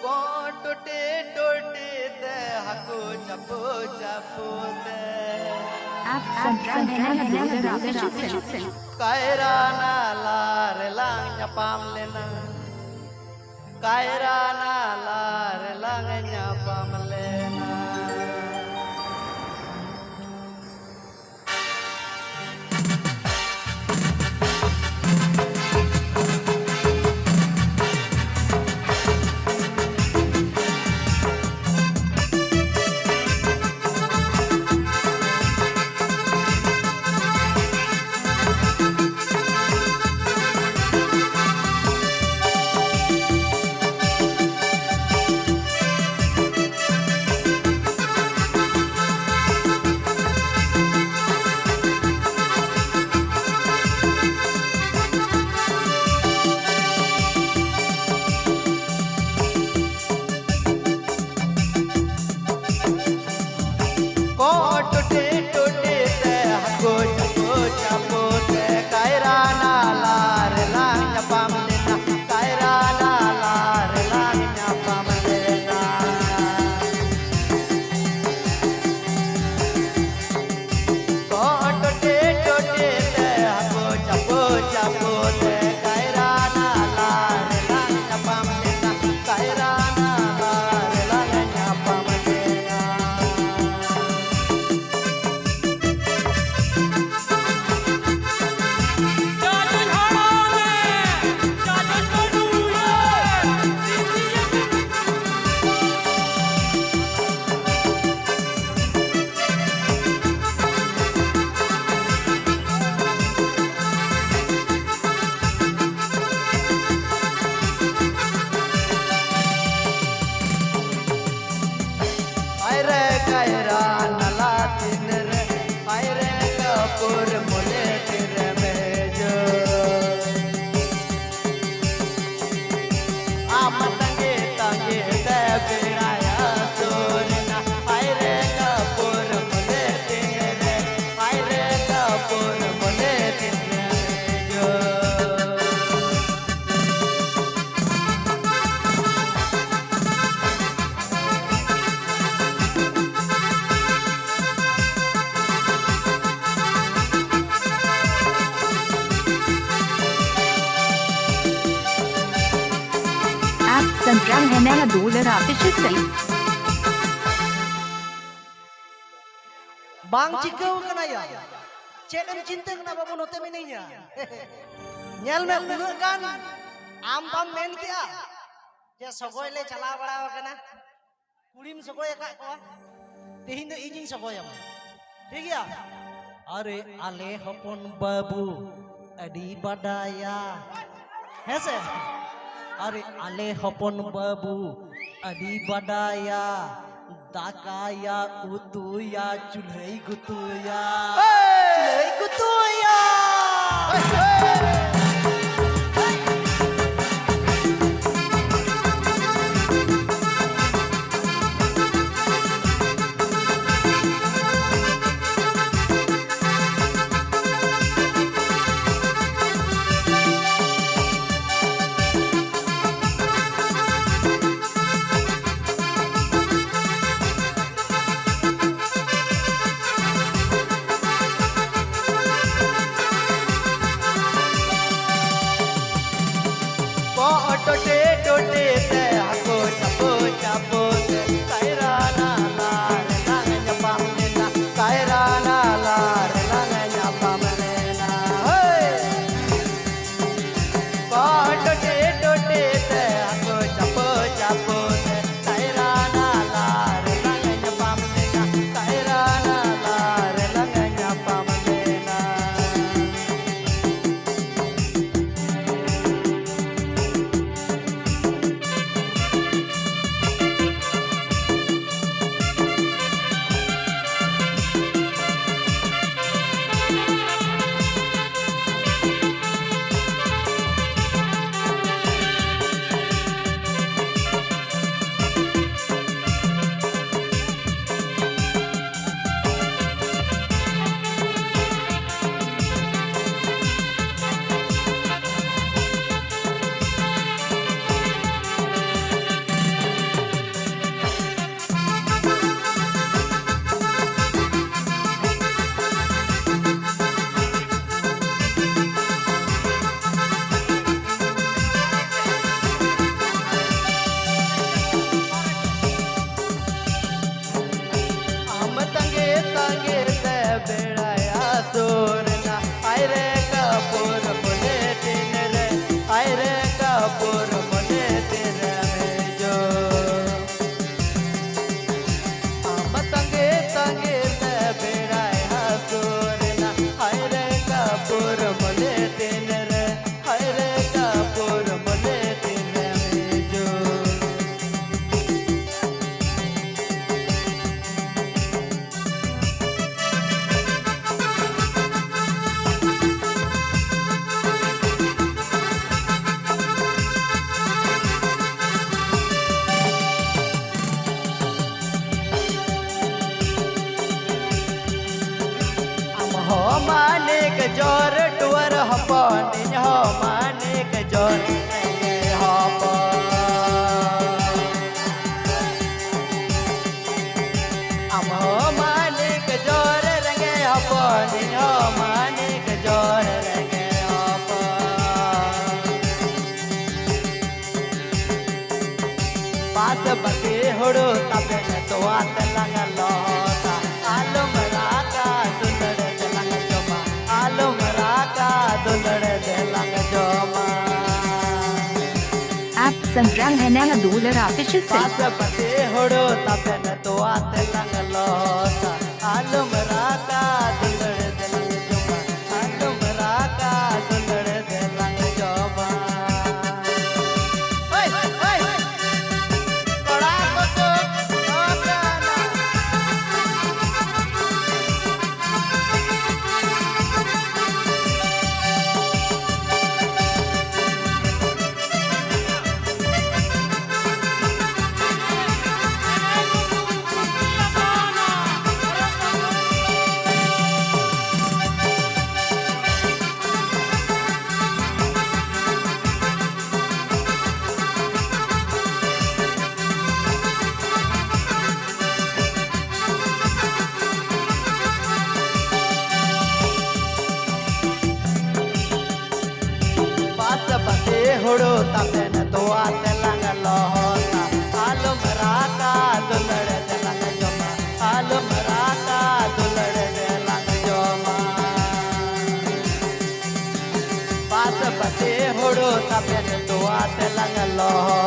टूटे टूटे ते हको चपो चपो ते आप सुन रहे हैं कायरा ना लार lang nyapam lena kaira na lar lang nyapam lena टूटे टूटे ते हको चपो चपो ते कायरा ना लार lang nyapam lena kaira na lar lang nyapam lena टूटे टूटे ते हको चपो चपो ते कायरा ना lar lang nyapam lena kaira na lar lang nyapam lena Kiara नला तिनरे आयरे कपूर मुले तिरे मेजो आमतंगे तंगे दे बिराया सोरना आयरे कपूर मुले तिरे आयरे कपूर मुले तिरे मेजो सुन रहे हैं dollar official Bang cikau kena ya. Cekam cinta kena babu note meninya. Nyal me unak kan. Ampam men kia. Je sokoi le chala bada kena. Kurim sokoi kak ko. Tihin do ijing sokoi am. ठीक ya? Are ale hopon babu adi badaya. Hese? Are ale hopon babu adi badaya. Dakaya utuya chulhei gutuya. Chulhei gutuya. टूटे टूटे ते हको चपो चपो ते कायरा ना लार lang nyapam lena kaira na lar lang nyapam lena hey टूटे टूटे ते हको चपो चपो ते कायरा ना lar lang nyapam lena kaira na lar lang nyapam lena जोर टुअर हपन हो मानिक जोर रेंगे हपन आम हो मानिक जोर रेंगे हपन हो मानिक जोर रेंगे हपन पास बके हुड़ो तबे तो आत लंग लोता आलम राका दुलड़ लंग जोमा आलम राका दुलड़ लंग जोमा आप सुन रहे हैं नया डॉलर ऑफिशियल पास बके हुड़ो तबे तो आत लंग लोता आलम राका दुलड़ लंग जोमा आलम राका दुलड़ लंग जोमा ओए ओए कोड़ा को ओकाना पास बसे हुड़ो तबन तो आते लंग लोता आलम राका दुलड़ लंग जोमा आलम राका दुलड़ लंग जोमा पास बसे हुड़ो तबन तो आते लंग लोता